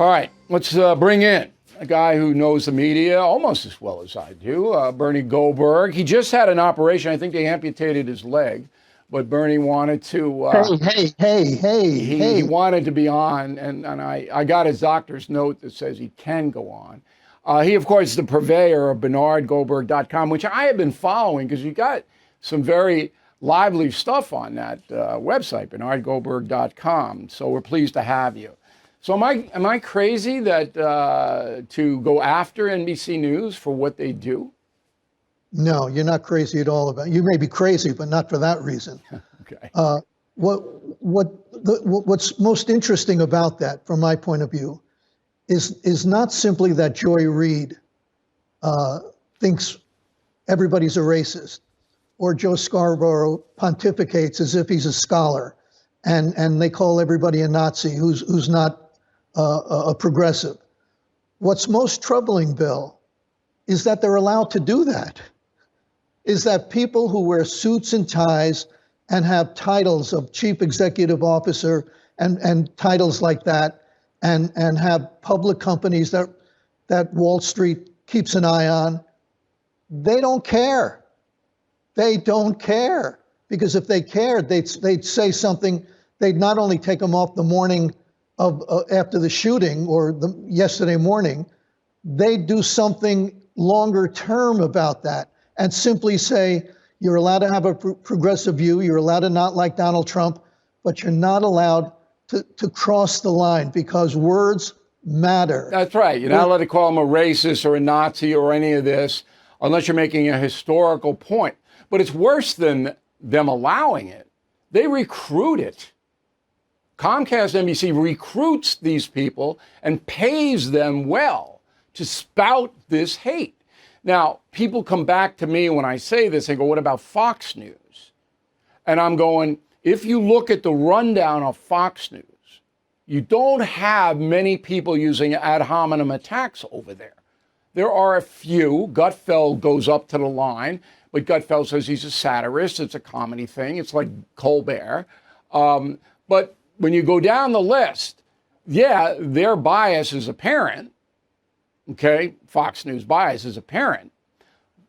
All right, let's bring in a guy who knows the media almost as well as I do, Bernie Goldberg. He just had an operation. I think they amputated his leg, but Bernie wanted to... He wanted to be on, and I got his doctor's note that says he can go on. He, of course, is the purveyor of BernardGoldberg.com, which I have been following because you got some very lively stuff on that website, BernardGoldberg.com. So we're pleased to have you. So am I crazy that to go after NBC News for what they do? No, you're not crazy at all about it. You may be crazy, but not for that reason. Okay. What's most interesting about that, from my point of view, is not simply that Joy Reid thinks everybody's a racist, or Joe Scarborough pontificates as if he's a scholar, and they call everybody a Nazi who's not a progressive. What's most troubling, Bill, is that they're allowed to do that. Is that people who wear suits and ties and have titles of chief executive officer and titles like that, and have public companies that Wall Street keeps an eye on, they don't care. They don't care. Because if they cared, they'd say something. They'd not only take them off the morning of after the shooting or yesterday morning, they'd do something longer term about that and simply say, you're allowed to have a progressive view, you're allowed to not like Donald Trump, but you're not allowed to cross the line because words matter. That's right. You're not allowed to call him a racist or a Nazi or any of this unless you're making a historical point. But it's worse than them allowing it. They recruit it. Comcast NBC recruits these people and pays them well to spout this hate. Now, people come back to me when I say this and go, what about Fox News? And I'm going, if you look at the rundown of Fox News, you don't have many people using ad hominem attacks over there. There are a few. Gutfeld goes up to the line, but Gutfeld says he's a satirist. It's a comedy thing. It's like Colbert. But when you go down the list, yeah, their bias is apparent. Okay, Fox News bias is apparent.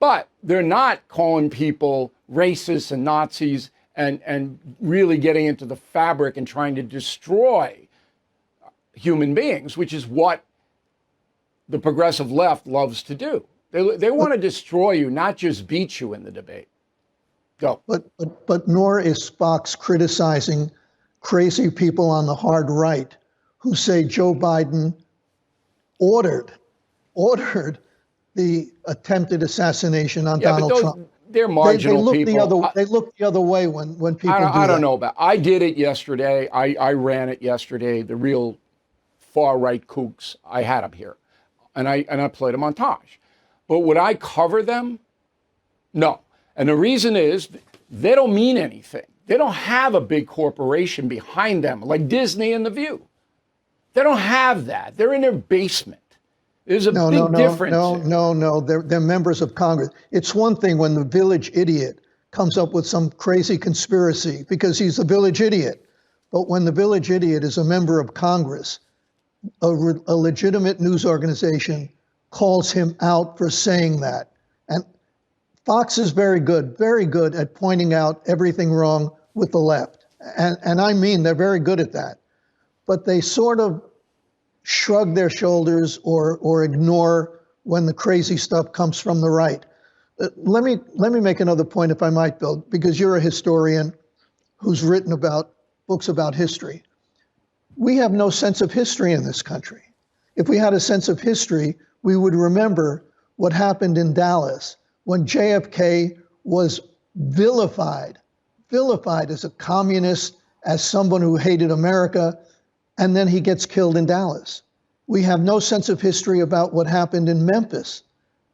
But they're not calling people racists and Nazis and really getting into the fabric and trying to destroy human beings, which is what the progressive left loves to do. They want to destroy you, not just beat you in the debate. Go. But nor is Fox criticizing crazy people on the hard right who say Joe Biden ordered the attempted assassination on Donald Trump. They're marginal people. They look the other way when people do that. I don't know about. I did it yesterday. I ran it yesterday. The real far right kooks, I had them here, and I played a montage. But would I cover them? No. And the reason is they don't mean anything. They don't have a big corporation behind them like Disney and The View. They don't have that. They're in their basement. There's a big difference. No. They're members of Congress. It's one thing when the village idiot comes up with some crazy conspiracy because he's the village idiot. But when the village idiot is a member of Congress, a legitimate news organization calls him out for saying that. And Fox is very good at pointing out everything wrong with the left. And I mean, they're very good at that. But they sort of shrug their shoulders or ignore when the crazy stuff comes from the right. Let me make another point, if I might, Bill, because you're a historian who's written about books about history. We have no sense of history in this country. If we had a sense of history, we would remember what happened in Dallas when JFK was vilified as a communist, as someone who hated America, and then he gets killed in Dallas. We have no sense of history about what happened in Memphis.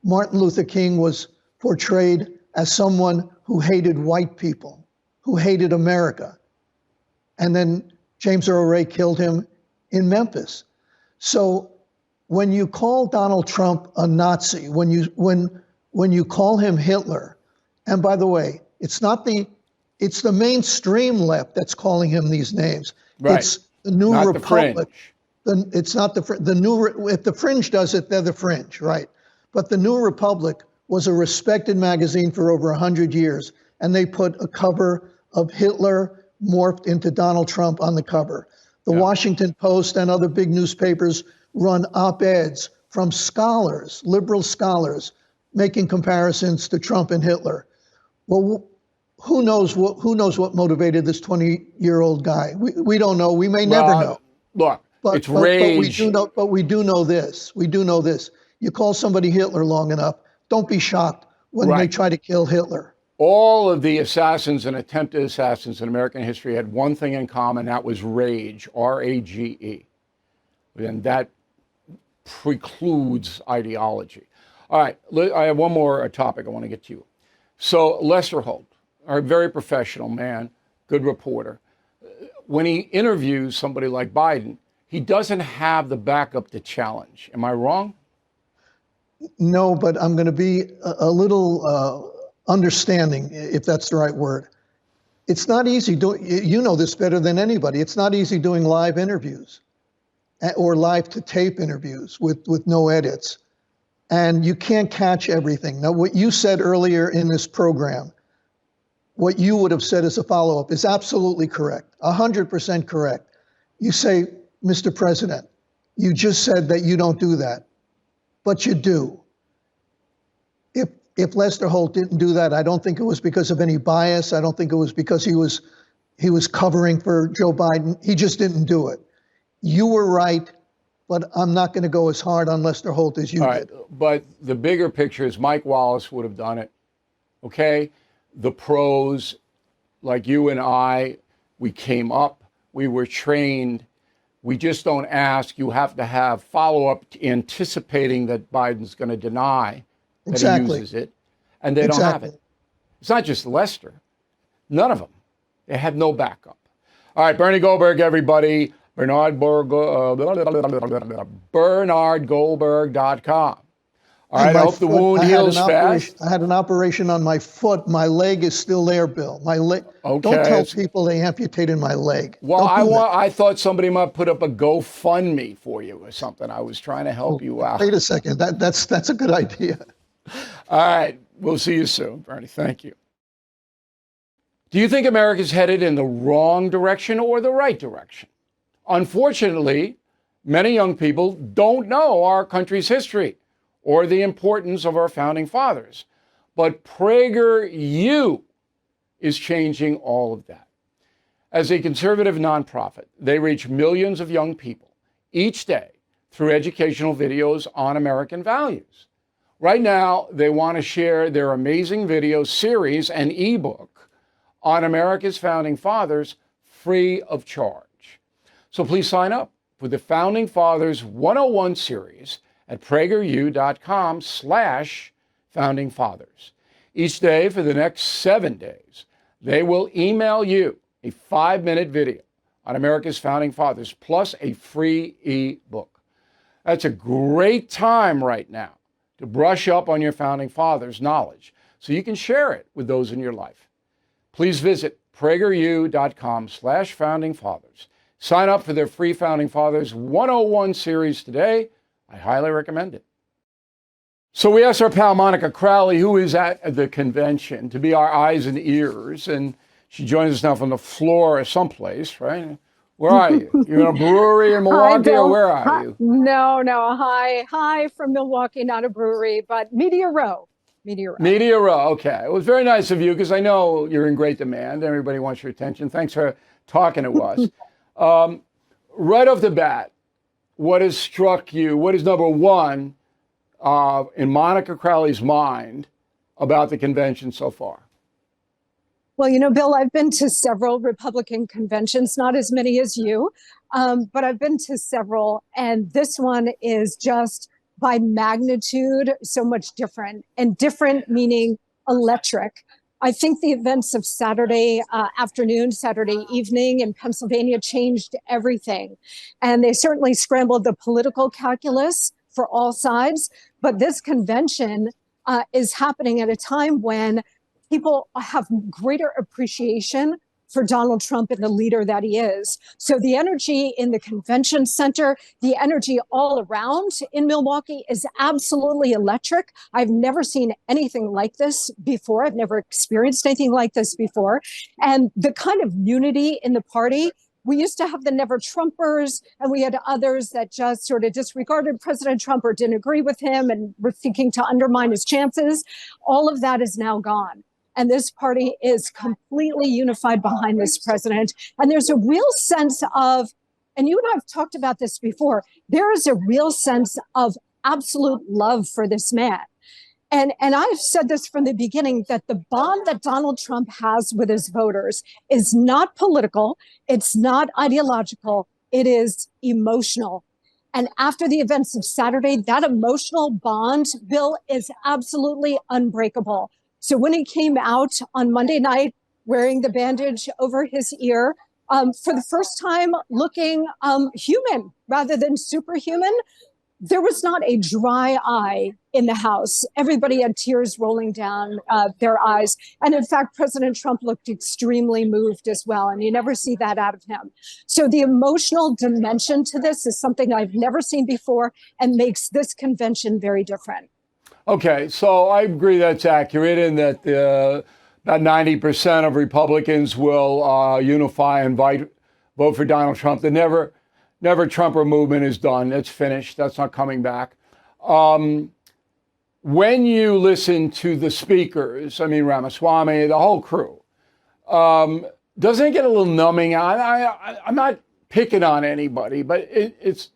Martin Luther King was portrayed as someone who hated white people, who hated America. And then James Earl Ray killed him in Memphis. So when you call Donald Trump a Nazi, when you call him Hitler, and by the way, it's the mainstream left that's calling him these names. Right. It's the New Not Republic. It's not the new, if the Fringe does it, they're the Fringe, right? But the New Republic was a respected magazine for over 100 years, and they put a cover of Hitler morphed into Donald Trump on the cover. The Washington Post and other big newspapers run op-eds from scholars, liberal scholars, making comparisons to Trump and Hitler. Well, who knows what motivated this 20-year-old guy? We don't know. We may never know. Look, it's But rage. we do know this. We do know this. You call somebody Hitler long enough, don't be shocked when they try to kill Hitler. All of the assassins and attempted assassins in American history had one thing in common, that was rage, R-A-G-E. And that precludes ideology. All right, I have one more topic I want to get to you. So Lester Holt, a very professional man, good reporter, when he interviews somebody like Biden, he doesn't have the backup to challenge. Am I wrong? No, but I'm going to be a little understanding, if that's the right word. It's not easy doing, you know this better than anybody. It's not easy doing live interviews or live to tape interviews with no edits. And you can't catch everything. Now, what you said earlier in this program, what you would have said as a follow-up is absolutely correct, 100% correct. You say, Mr. President, you just said that you don't do that, but you do. If Lester Holt didn't do that, I don't think it was because of any bias. I don't think it was because he was covering for Joe Biden. He just didn't do it. You were right, but I'm not going to go as hard on Lester Holt as you did. But the bigger picture is Mike Wallace would have done it, okay? The pros, like you and I, we came up, we were trained. We just don't ask. You have to have follow-up anticipating that Biden's going to deny that he uses it, and they don't have it. It's not just Lester. None of them. They had no backup. All right, Bernie Goldberg, everybody. BernardGoldberg.com. All right, I hope the wound heals fast. I had an operation on my foot. My leg is still there, Bill. My leg. Okay. Don't tell people they amputated my leg. Well, I thought somebody might put up a GoFundMe for you or something. I was trying to help you out. Wait a second. That's a good idea. All right. We'll see you soon, Bernie. Thank you. Do you think America's headed in the wrong direction or the right direction? Unfortunately, many young people don't know our country's history or the importance of our founding fathers. But PragerU is changing all of that. As a conservative nonprofit, they reach millions of young people each day through educational videos on American values. Right now, they want to share their amazing video series and ebook on America's founding fathers free of charge. So please sign up for the Founding Fathers 101 series at PragerU.com/Founding Fathers. Each day for the next 7 days, they will email you a 5-minute video on America's founding fathers, plus a free ebook. That's a great time right now to brush up on your founding fathers' knowledge so you can share it with those in your life. Please visit PragerU.com/Founding Fathers. Sign up for their free Founding Fathers 101 series today. I highly recommend it. So we asked our pal Monica Crowley, who is at the convention, to be our eyes and ears, and she joins us now from the floor someplace, right? Where are you? You're in a brewery in Milwaukee, or where are you? No. Hi from Milwaukee, not a brewery, but Media Row. Media Row, okay. It was very nice of you, because I know you're in great demand. Everybody wants your attention. Thanks for talking to us. Right off the bat, what has struck you? What is number one in Monica Crowley's mind about the convention so far? Well, Bill, I've been to several Republican conventions, not as many as you, but I've been to several. And this one is just by magnitude so much different, and different meaning electric. I think the events of Saturday afternoon, Saturday evening in Pennsylvania changed everything. And they certainly scrambled the political calculus for all sides. But this convention is happening at a time when people have greater appreciation for Donald Trump and the leader that he is. So the energy in the convention center, the energy all around in Milwaukee is absolutely electric. I've never seen anything like this before. I've never experienced anything like this before. And the kind of unity in the party, we used to have the never Trumpers, and we had others that just sort of disregarded President Trump or didn't agree with him and were thinking to undermine his chances. All of that is now gone. And this party is completely unified behind this president. And there's a real sense of, and you and I have talked about this before, there is a real sense of absolute love for this man. And I've said this from the beginning, that the bond that Donald Trump has with his voters is not political, it's not ideological, it is emotional. And after the events of Saturday, that emotional bond, Bill, is absolutely unbreakable. So when he came out on Monday night wearing the bandage over his ear, for the first time looking human rather than superhuman, there was not a dry eye in the House. Everybody had tears rolling down their eyes. And in fact, President Trump looked extremely moved as well. And you never see that out of him. So the emotional dimension to this is something I've never seen before and makes this convention very different. Okay, so I agree that's accurate, and that about 90% of Republicans will unify and vote for Donald Trump. The Never Trumper movement is done. It's finished. That's not coming back. When you listen to the speakers, I mean, Ramaswamy, the whole crew, doesn't it get a little numbing? I'm not picking on anybody, but isn't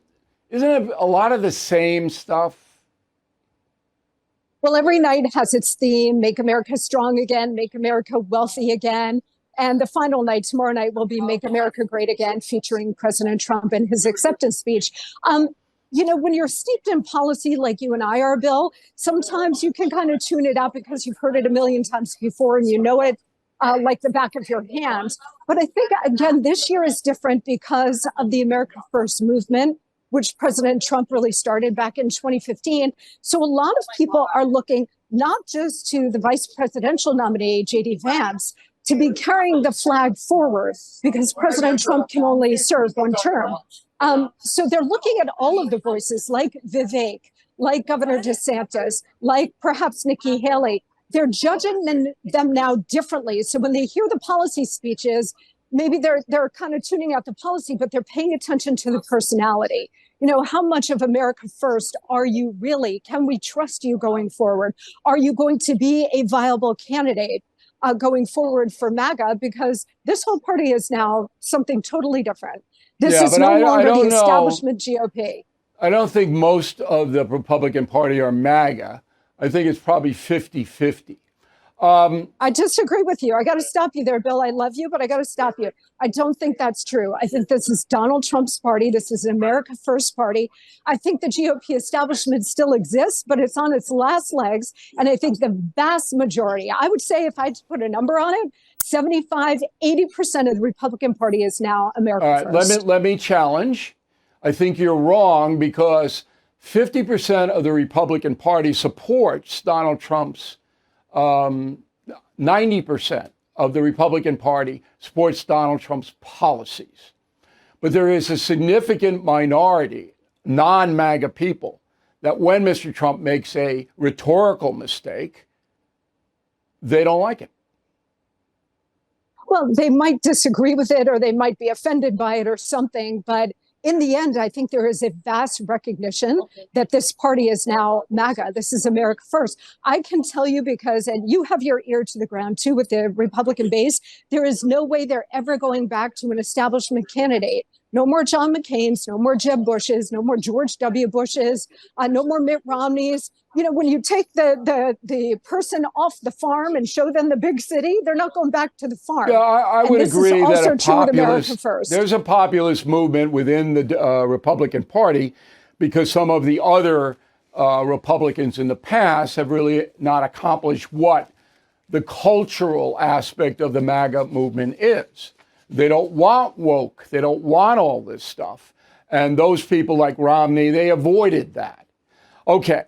it a lot of the same stuff? Well, every night has its theme: Make America Strong Again, Make America Wealthy Again. And the final night, tomorrow night, will be Make America Great Again, featuring President Trump and his acceptance speech. When you're steeped in policy like you and I are, Bill, sometimes you can kind of tune it out because you've heard it a million times before and you know it like the back of your hand. But I think, again, this year is different because of the America First movement, which President Trump really started back in 2015. So a lot of people are looking not just to the vice presidential nominee, J.D. Vance, to be carrying the flag forward, because President Trump can only serve one term. So they're looking at all of the voices like Vivek, like Governor DeSantis, like perhaps Nikki Haley. They're judging them now differently. So when they hear the policy speeches, maybe they're kind of tuning out the policy, but they're paying attention to the personality. You know, how much of America First are you really? Can we trust you going forward? Are you going to be a viable candidate going forward for MAGA? Because this whole party is now something totally different. This is no longer the establishment GOP. I don't think most of the Republican Party are MAGA. I think it's probably 50-50. I disagree with you. I got to stop you there, Bill. I love you, but I got to stop you. I don't think that's true. I think this is Donald Trump's party. This is an America First party. I think the GOP establishment still exists, but it's on its last legs. And I think the vast majority, I would say if I had to put a number on it, 75, 80% of the Republican Party is now America First. Let me challenge. I think you're wrong, because 50% of the Republican Party supports Donald Trump's 90% of the Republican Party supports Donald Trump's policies. But there is a significant minority, non-MAGA people, that when Mr. Trump makes a rhetorical mistake, they don't like it. Well, they might disagree with it, or they might be offended by it or something, but in the end, I think there is a vast recognition that this party is now MAGA. This is America First. I can tell you, because, and you have your ear to the ground too with the Republican base, there is no way they're ever going back to an establishment candidate. No more John McCain's, no more Jeb Bush's, no more George W. Bush's, no more Mitt Romney's. You know, when you take the person off the farm and show them the big city, they're not going back to the farm. Yeah, I would agree that there's a populist movement within the Republican Party, because some of the other Republicans in the past have really not accomplished what the cultural aspect of the MAGA movement is. They don't want woke. They don't want all this stuff. And those people like Romney, they avoided that. Okay.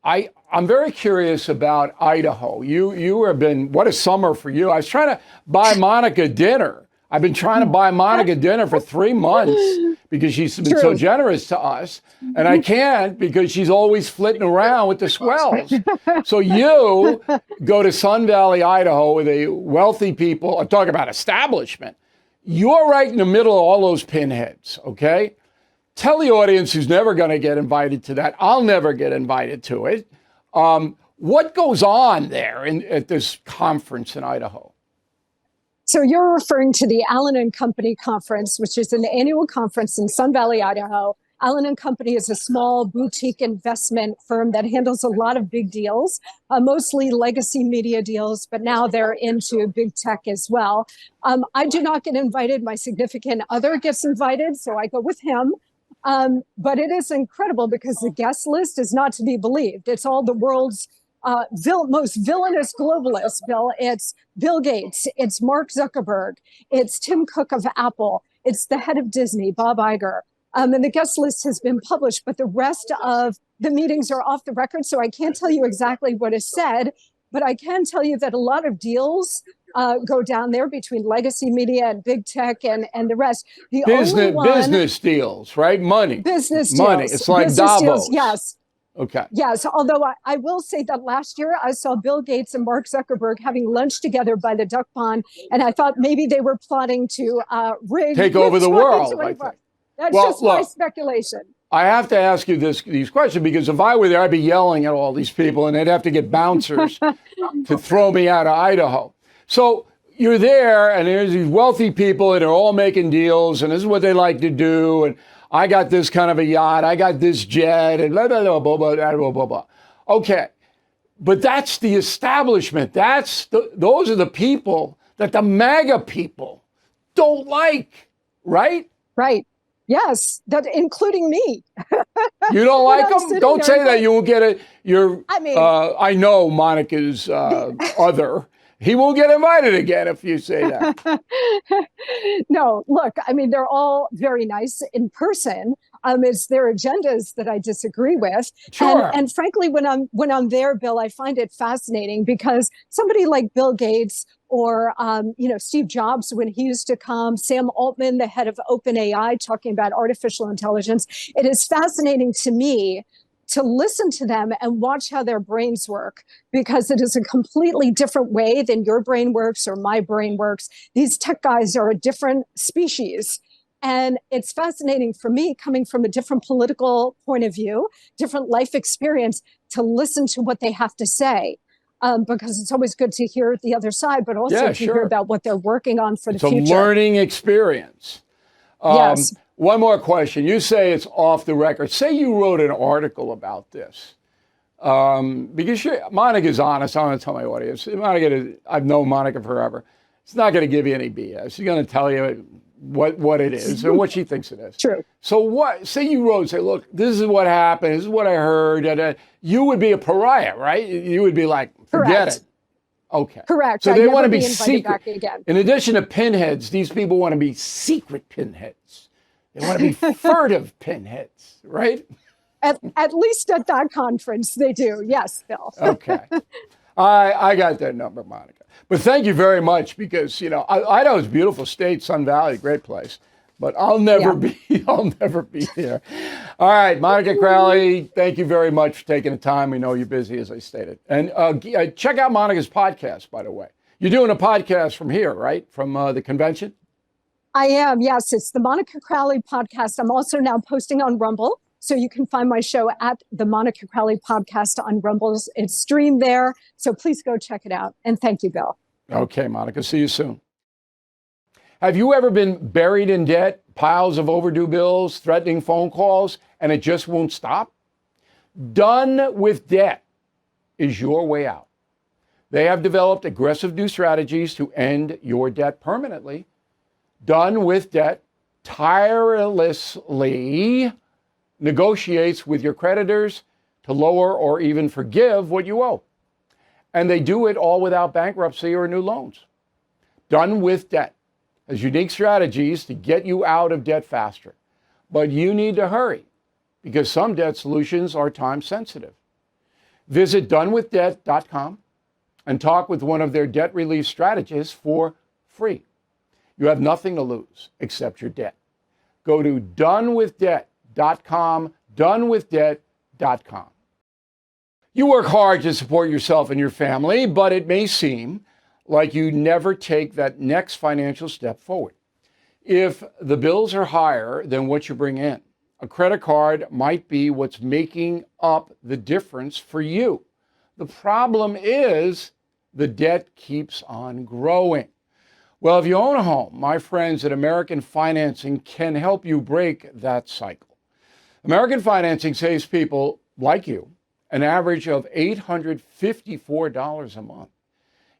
I'm very curious about Idaho. You have been, what a summer for you. I was trying to buy Monica dinner. I've been trying to buy Monica dinner for 3 months because she's been so generous to us. And I can't because she's always flitting around with the swells. So you go to Sun Valley, Idaho with a wealthy people. I'm talking about establishment. You're right in the middle of all those pinheads, okay? Tell the audience who's never going to get invited to that. I'll never get invited to it. What goes on there at this conference in Idaho? So you're referring to the Allen and Company conference, which is an annual conference in Sun Valley, Idaho. Allen and Company is a small boutique investment firm that handles a lot of big deals, mostly legacy media deals, but now they're into big tech as well. I do not get invited. My significant other gets invited, so I go with him. But it is incredible because the guest list is not to be believed. It's all the world's most villainous globalists, Bill. It's Bill Gates, it's Mark Zuckerberg, it's Tim Cook of Apple, it's the head of Disney, Bob Iger. And the guest list has been published, but the rest of the meetings are off the record, so I can't tell you exactly what is said, but I can tell you that a lot of deals go down there between legacy media and big tech and the rest. The business deals, right? Money. Business deals. Money. It's like business Davos. Deals, yes. Okay. Yes, although I will say that last year I saw Bill Gates and Mark Zuckerberg having lunch together by the duck pond, and I thought maybe they were plotting to take over the world. I think. That's just my speculation. I have to ask you these questions because if I were there, I'd be yelling at all these people, and they'd have to get bouncers to throw me out of Idaho. So you're there, and there's these wealthy people, and they're all making deals, and this is what they like to do, and I got this kind of a yacht, I got this jet, and blah, blah, blah, blah, blah, blah, blah, blah. Okay, but that's the establishment. Those are the people that the MAGA people don't like, right? Right. Yes, that including me. You don't like them? Don't say that. You will get it. I know Monica's other. He won't get invited again if you say that. No, look, I mean, they're all very nice in person. It's their agendas that I disagree with. Sure. And frankly, when I'm there, Bill, I find it fascinating because somebody like Bill Gates or Steve Jobs, when he used to come, Sam Altman, the head of OpenAI, talking about artificial intelligence, it is fascinating to me to listen to them and watch how their brains work, because it is a completely different way than your brain works or my brain works. These tech guys are a different species. And it's fascinating for me, coming from a different political point of view, different life experience, to listen to what they have to say. Because it's always good to hear the other side, but also to hear about what they're working on for the future. It's a learning experience. Yes. One more question. You say it's off the record. Say you wrote an article about this. Because Monica's honest. I want to tell my audience. I've known Monica forever. It's not going to give you any BS. She's going to tell you what it is and what she thinks it is. True. So say you wrote, say, look, this is what happened. This is what I heard. You would be a pariah, right? You would be like, forget it. Okay. Correct. So they want to be secret. In addition to pinheads, these people want to be secret pinheads. They want to be furtive pinheads, right? At least at that conference, they do. Yes, Bill. Okay. I got that number, Monica. But thank you very much because, Idaho's a beautiful state, Sun Valley, great place. But I'll never be there. All right, Monica Crowley, thank you very much for taking the time. We know you're busy, as I stated. And check out Monica's podcast, by the way. You're doing a podcast from here, right? From the convention? I am, yes. It's the Monica Crowley podcast. I'm also now posting on Rumble. So you can find my show at the Monica Crowley podcast on Rumble. It's streamed there. So please go check it out. And thank you, Bill. Okay, Monica. See you soon. Have you ever been buried in debt, piles of overdue bills, threatening phone calls, and it just won't stop? Done with Debt is your way out. They have developed aggressive new strategies to end your debt permanently. Done with Debt tirelessly negotiates with your creditors to lower or even forgive what you owe. And they do it all without bankruptcy or new loans. Done with Debt has unique strategies to get you out of debt faster. But you need to hurry because some debt solutions are time sensitive. Visit donewithdebt.com and talk with one of their debt relief strategists for free. You have nothing to lose except your debt. Go to donewithdebt.com, donewithdebt.com. You work hard to support yourself and your family, but it may seem like you never take that next financial step forward. If the bills are higher than what you bring in, a credit card might be what's making up the difference for you. The problem is the debt keeps on growing. Well, if you own a home, my friends at American Financing can help you break that cycle. American Financing saves people like you an average of $854 a month.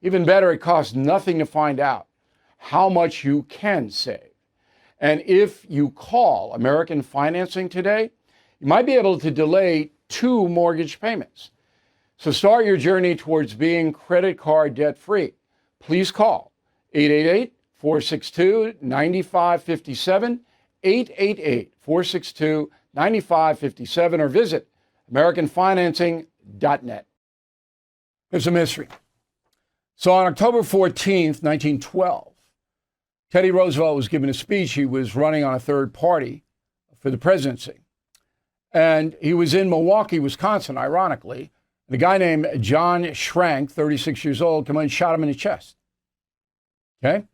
Even better, it costs nothing to find out how much you can save. And if you call American Financing today, you might be able to delay 2 mortgage payments. So start your journey towards being credit card debt-free. Please call 888-462-9557, 888-462-9557, or visit AmericanFinancing.net. There's a mystery. So on October 14th, 1912, Teddy Roosevelt was giving a speech. He was running on a third party for the presidency. And he was in Milwaukee, Wisconsin, ironically. And a guy named John Schrank, 36 years old, came in and shot him in the chest. Okay?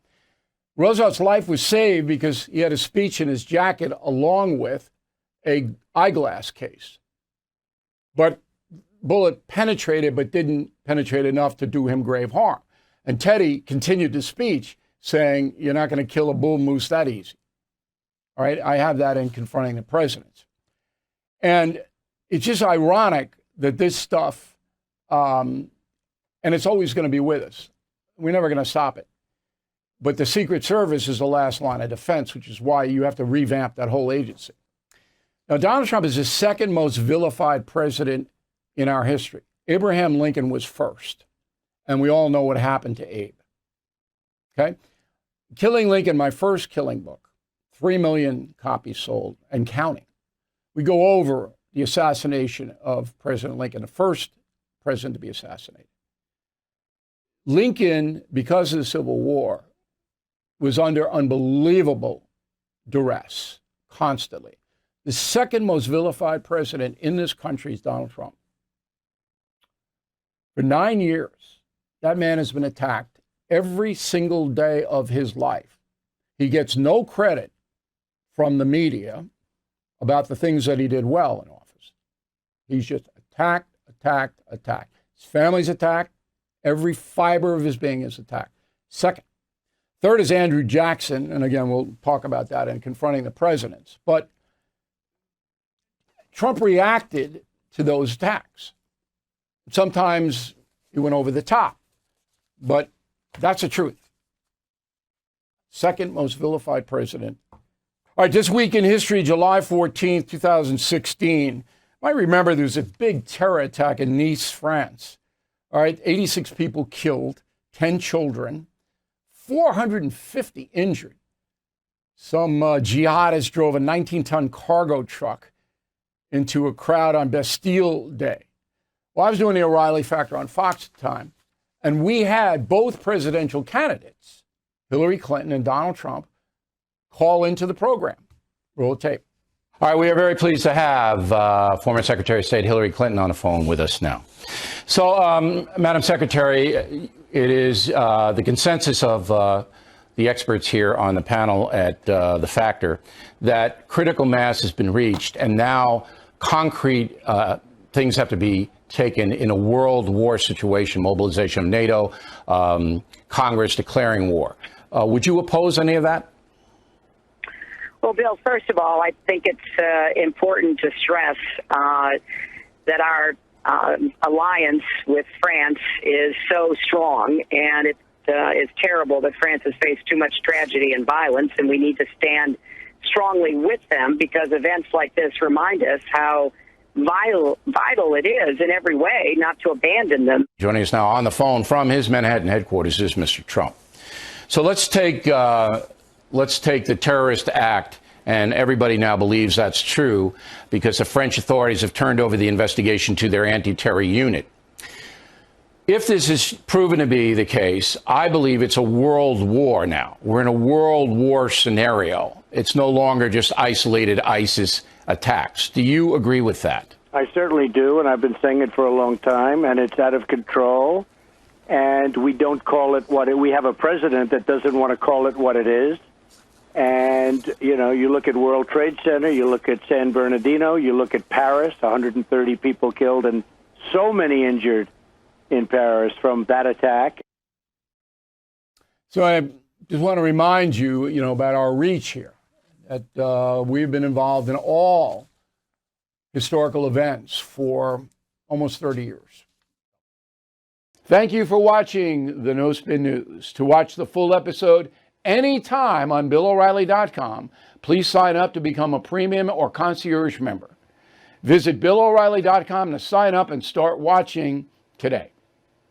Roosevelt's life was saved because he had a speech in his jacket along with a eyeglass case. But bullet penetrated, but didn't penetrate enough to do him grave harm. And Teddy continued the speech saying, you're not going to kill a bull moose that easy. All right, I have that in Confronting the Presidents. And it's just ironic that this stuff, and it's always going to be with us. We're never going to stop it. But the Secret Service is the last line of defense, which is why you have to revamp that whole agency. Now, Donald Trump is the second most vilified president in our history. Abraham Lincoln was first, and we all know what happened to Abe. Okay? Killing Lincoln, my first killing book, 3 million copies sold and counting. We go over the assassination of President Lincoln, the first president to be assassinated. Lincoln, because of the Civil War, was under unbelievable duress constantly. The second most vilified president in this country is Donald Trump. For 9 years, that man has been attacked every single day of his life. He gets no credit from the media about the things that he did well in office. He's just attacked, attacked, attacked. His family's attacked. Every fiber of his being is attacked. Second. Third is Andrew Jackson, and again, we'll talk about that in Confronting the Presidents. But Trump reacted to those attacks. Sometimes he went over the top, but that's the truth. Second most vilified president. All right, this week in history, July 14th, 2016. You might remember there was a big terror attack in Nice, France. All right, 86 people killed, 10 children, 450 injured. Some jihadists drove a 19-ton cargo truck into a crowd on Bastille Day. Well, I was doing the O'Reilly Factor on Fox at the time, and we had both presidential candidates, Hillary Clinton and Donald Trump, call into the program. Roll the tape. All right, we are very pleased to have former Secretary of State Hillary Clinton on the phone with us now. So, Madam Secretary, it is the consensus of the experts here on the panel at the Factor that critical mass has been reached, and now concrete things have to be taken in a world war situation, mobilization of NATO, Congress declaring war. Would you oppose any of that? Well, Bill, first of all, I think it's important to stress that our alliance with France is so strong, and it is terrible that France has faced too much tragedy and violence, and we need to stand strongly with them because events like this remind us how vital it is in every way not to abandon them. Joining us now on the phone from his Manhattan headquarters is Mr. Trump. So let's take the terrorist act And everybody now believes that's true because the French authorities have turned over the investigation to their anti-terror unit. If this is proven to be the case, I believe it's a world war now. We're in a world war scenario. It's no longer just isolated ISIS attacks. Do you agree with that? I certainly do, and I've been saying it for a long time, and it's out of control. And we don't call it what we have a president that doesn't want to call it what it is. And, you know, you look at World Trade Center, you look at San Bernardino, you look at Paris, 130 people killed and so many injured in Paris from that attack. So I just want to remind you, about our reach here, that we've been involved in all historical events for almost 30 years. Thank you for watching the No Spin News. To watch the full episode anytime on BillO'Reilly.com, please sign up to become a premium or concierge member. Visit BillO'Reilly.com to sign up and start watching today.